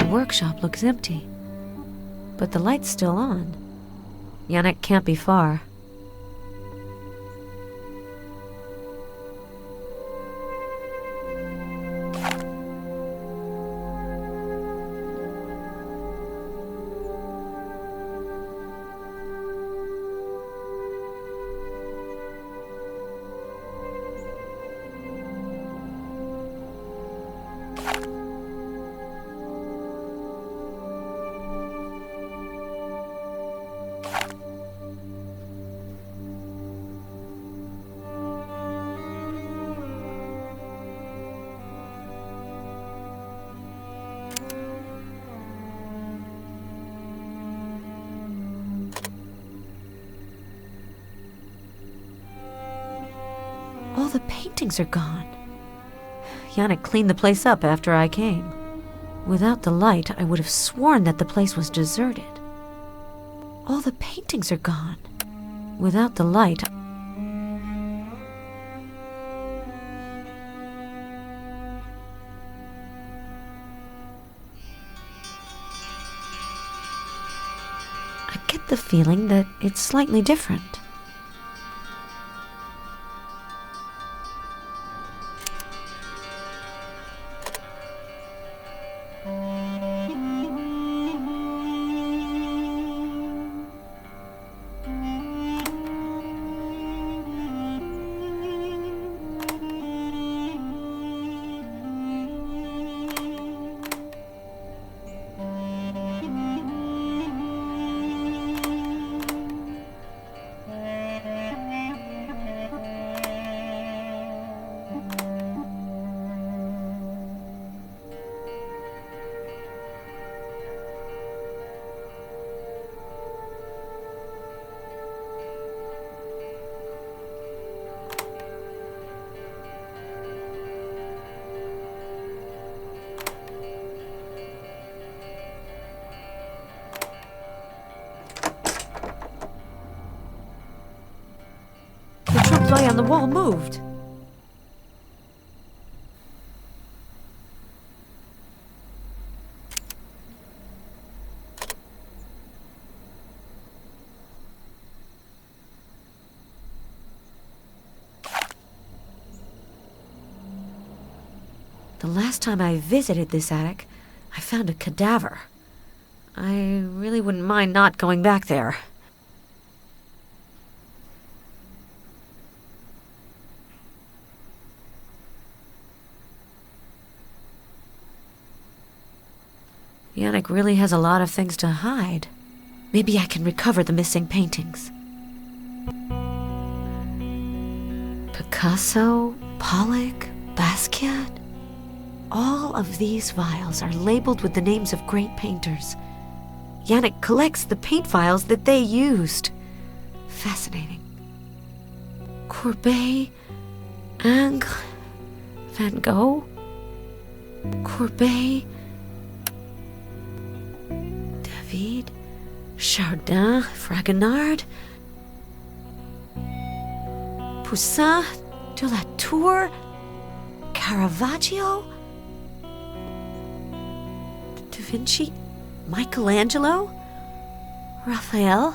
workshop looks empty, but the light's still on. Yanek can't be far. All the paintings are gone. Yanek cleaned the place up after I came. Without the light, I would have sworn that the place was deserted. All the paintings are gone. Without the light, I get the feeling that it's slightly different. The trompe-l'oeil on the wall moved. The last time I visited this attic, I found a cadaver. I really wouldn't mind not going back there. Yanek really has a lot of things to hide. Maybe I can recover the missing paintings. Picasso, Pollock, Basquiat. All of these vials are labeled with the names of great painters. Yanek collects the paint vials that they used. Fascinating. Courbet, Ingres, Van Gogh, Courbet, David, Chardin, Fragonard, Poussin, de la Tour, Caravaggio, Da Vinci, Michelangelo, Raphael,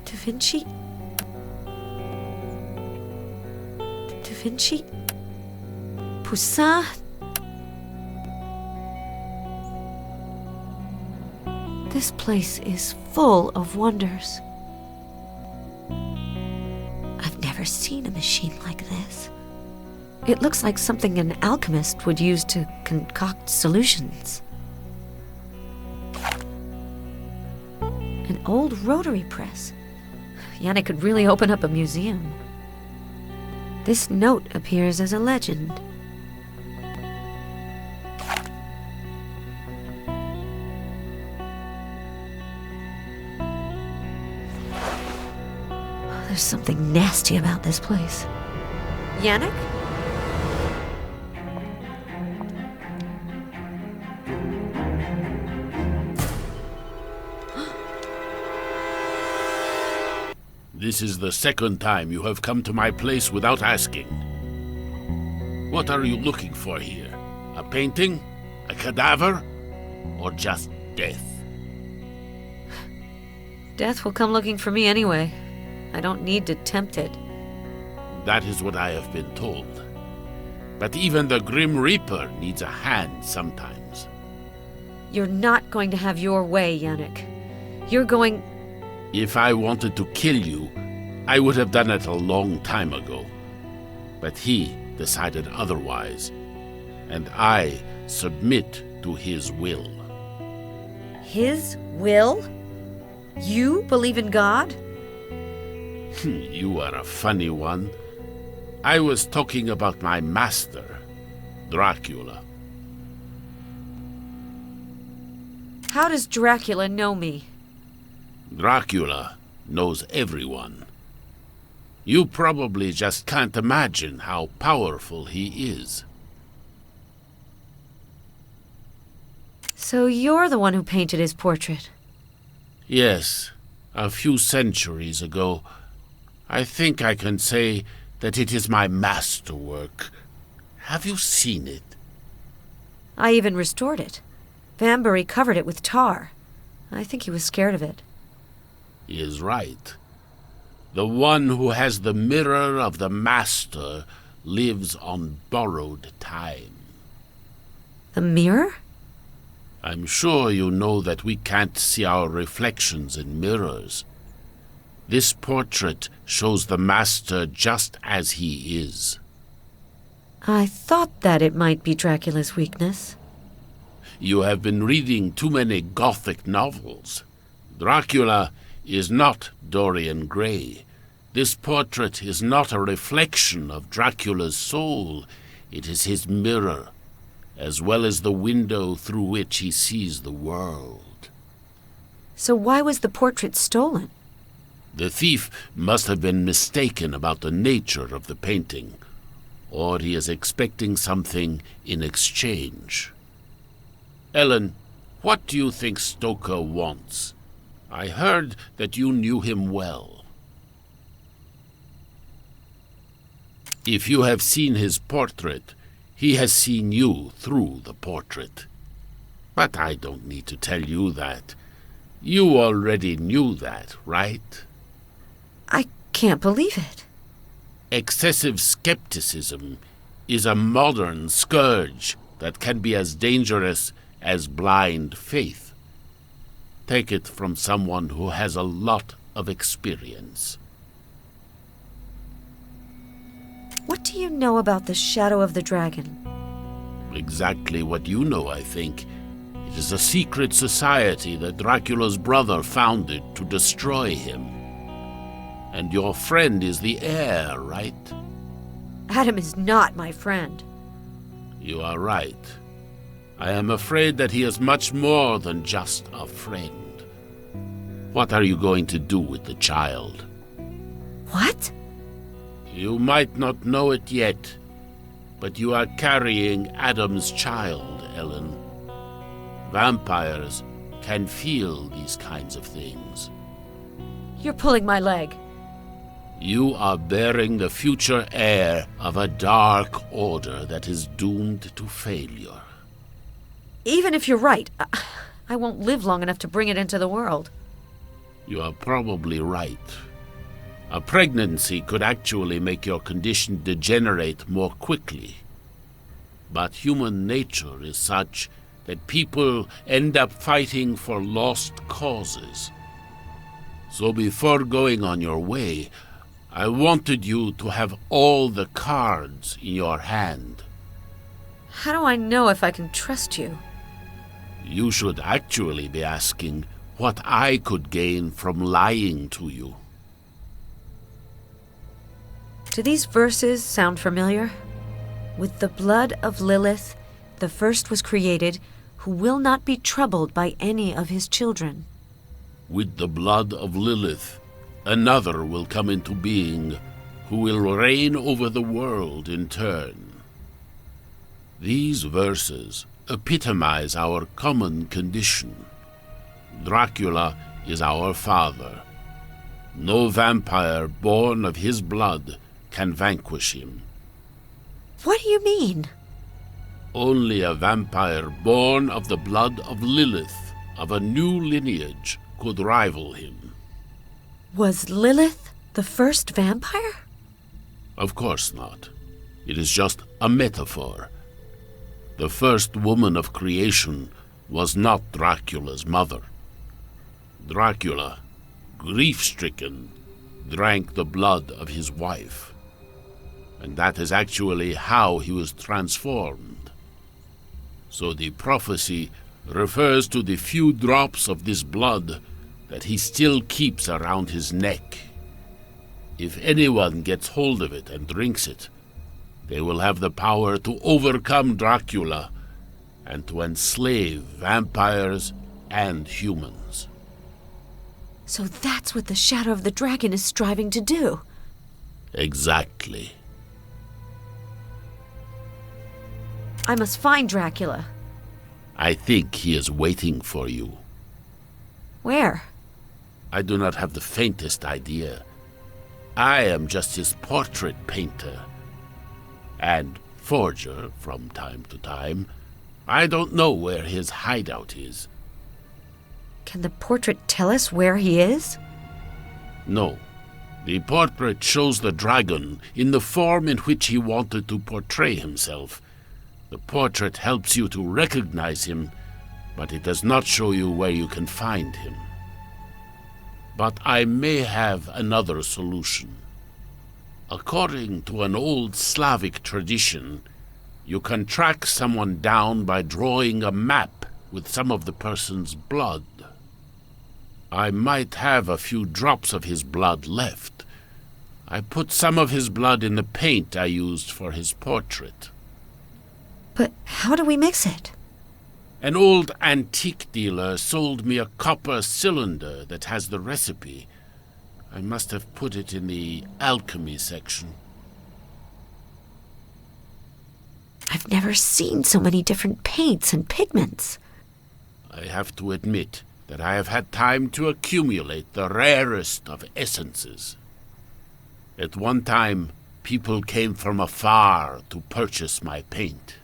Da Vinci, Poussin. This place is full of wonders. I've never seen a machine like this. It looks like something an alchemist would use to concoct solutions. An old rotary press. Yanek could really open up a museum. This note appears as a legend. There's something nasty about this place. Yanek? This is the second time you have come to my place without asking. What are you looking for here? A painting? A cadaver? Or just death? Death will come looking for me anyway. I don't need to tempt it. That is what I have been told. But even the Grim Reaper needs a hand sometimes. You're not going to have your way, Yanek. You're going... If I wanted to kill you, I would have done it a long time ago. But he decided otherwise, and I submit to his will. His will? You believe in God? You are a funny one. I was talking about my master, Dracula. How does Dracula know me? Dracula knows everyone. You probably just can't imagine how powerful he is. So you're the one who painted his portrait? Yes, a few centuries ago. I think I can say that it is my masterwork. Have you seen it? I even restored it. Vanbury covered it with tar. I think he was scared of it. He is right. The one who has the mirror of the master lives on borrowed time. The mirror? I'm sure you know that we can't see our reflections in mirrors. This portrait shows the master just as he is. I thought that it might be Dracula's weakness. You have been reading too many Gothic novels. Dracula is not Dorian Gray. This portrait is not a reflection of Dracula's soul. It is his mirror, as well as the window through which he sees the world. So why was the portrait stolen? The thief must have been mistaken about the nature of the painting, or he is expecting something in exchange. Ellen, what do you think Stoker wants? I heard that you knew him well. If you have seen his portrait, he has seen you through the portrait. But I don't need to tell you that. You already knew that, right? I can't believe it. Excessive skepticism is a modern scourge that can be as dangerous as blind faith. Take it from someone who has a lot of experience. What do you know about the Shadow of the Dragon? Exactly what you know, I think. It is a secret society that Dracula's brother founded to destroy him. And your friend is the heir, right? Adam is not my friend. You are right. I am afraid that he is much more than just a friend. What are you going to do with the child? What? You might not know it yet, but you are carrying Adam's child, Ellen. Vampires can feel these kinds of things. You're pulling my leg. You are bearing the future heir of a dark order that is doomed to failure. Even if you're right, I won't live long enough to bring it into the world. You are probably right. A pregnancy could actually make your condition degenerate more quickly. But human nature is such that people end up fighting for lost causes. So before going on your way, I wanted you to have all the cards in your hand. How do I know if I can trust you? You should actually be asking what I could gain from lying to you. Do these verses sound familiar? With the blood of Lilith, the first was created, who will not be troubled by any of his children. With the blood of Lilith, another will come into being, who will reign over the world in turn. These verses epitomize our common condition. Dracula is our father. No vampire born of his blood can vanquish him. What do you mean? Only a vampire born of the blood of Lilith, of a new lineage, could rival him. Was Lilith the first vampire? Of course not. It is just a metaphor. The first woman of creation was not Dracula's mother. Dracula, grief-stricken, drank the blood of his wife. And that is actually how he was transformed. So the prophecy refers to the few drops of this blood that he still keeps around his neck. If anyone gets hold of it and drinks it, they will have the power to overcome Dracula and to enslave vampires and humans. So that's what the Shadow of the Dragon is striving to do. Exactly. I must find Dracula. I think he is waiting for you. Where? I do not have the faintest idea. I am just his portrait painter. And forger from time to time. I don't know where his hideout is. Can the portrait tell us where he is? No. The portrait shows the dragon in the form in which he wanted to portray himself. The portrait helps you to recognize him, but it does not show you where you can find him. But I may have another solution. According to an old Slavic tradition, you can track someone down by drawing a map with some of the person's blood. I might have a few drops of his blood left. I put some of his blood in the paint I used for his portrait. But how do we mix it? An old antique dealer sold me a copper cylinder that has the recipe. I must have put it in the alchemy section. I've never seen so many different paints and pigments. I have to admit that I have had time to accumulate the rarest of essences. At one time, people came from afar to purchase my paint.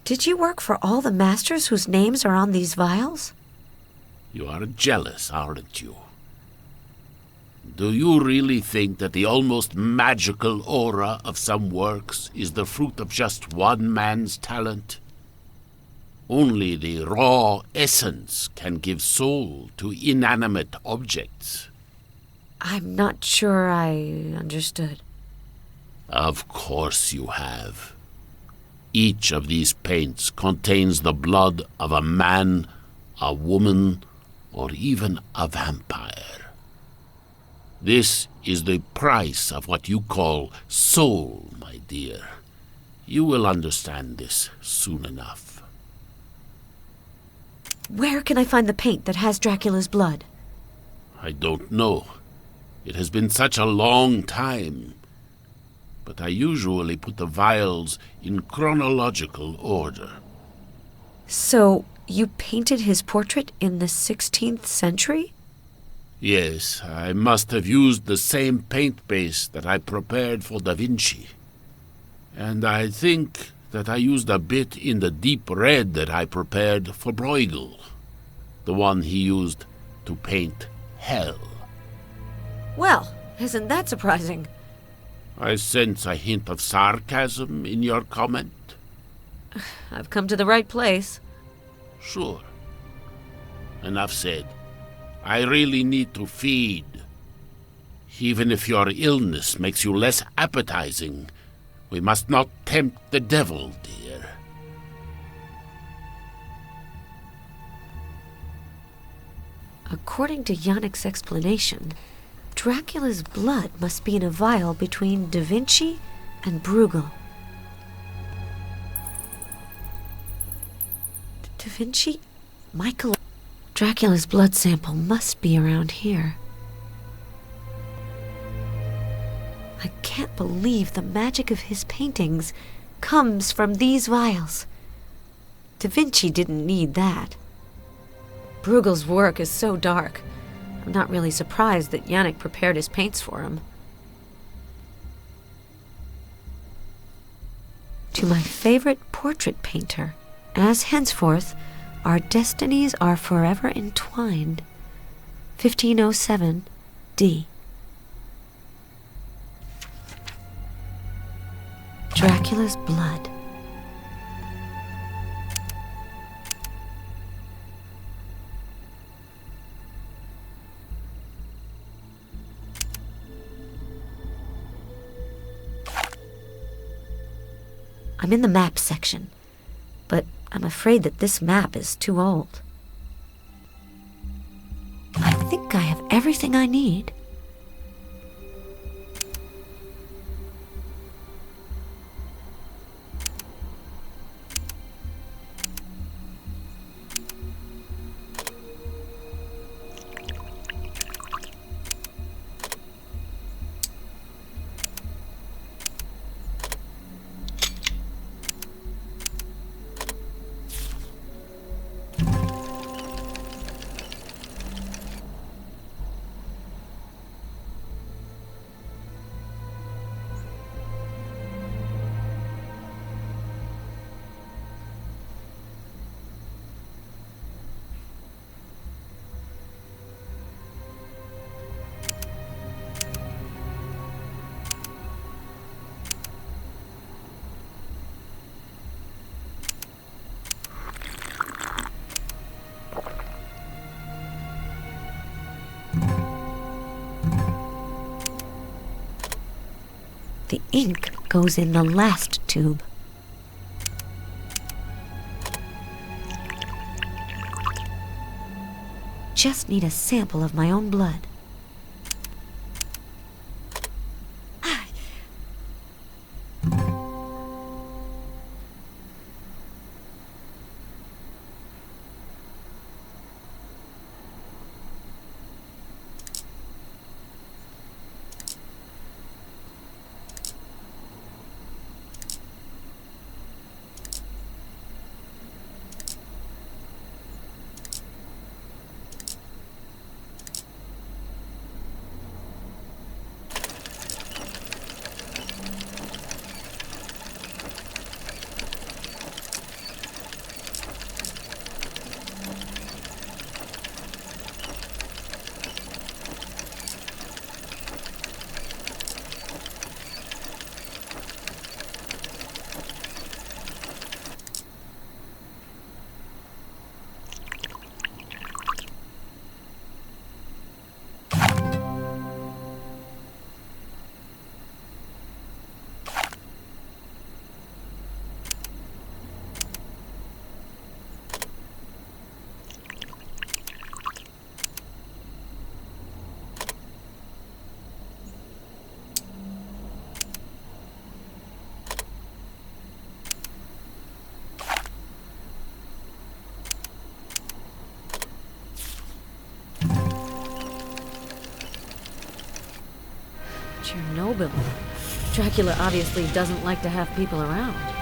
Did you work for all the masters whose names are on these vials? You are jealous, aren't you? Do you really think that the almost magical aura of some works is the fruit of just one man's talent? Only the raw essence can give soul to inanimate objects. I'm not sure I understood. Of course you have. Each of these paints contains the blood of a man, a woman, or even a vampire. This is the price of what you call soul, my dear. You will understand this soon enough. Where can I find the paint that has Dracula's blood? I don't know. It has been such a long time. But I usually put the vials in chronological order. So, you painted his portrait in the 16th century? Yes, I must have used the same paint base that I prepared for Da Vinci. And I think that I used a bit in the deep red that I prepared for Bruegel, the one he used to paint hell. Well, isn't that surprising? I sense a hint of sarcasm in your comment. I've come to the right place. Sure. Enough said. I really need to feed. Even if your illness makes you less appetizing, we must not tempt the devil, dear. According to Yanek's explanation, Dracula's blood must be in a vial between Da Vinci and Bruegel. Da Vinci? Michael? Dracula's blood sample must be around here. I can't believe the magic of his paintings comes from these vials. Da Vinci didn't need that. Bruegel's work is so dark. I'm not really surprised that Yanek prepared his paints for him. to my favorite portrait painter, as henceforth our destinies are forever entwined. 1507 D. Dracula's blood. I'm in the map section, but I'm afraid that this map is too old. I think I have everything I need. The ink goes in the last tube. Just need a sample of my own blood. Chernobyl. Dracula obviously doesn't like to have people around.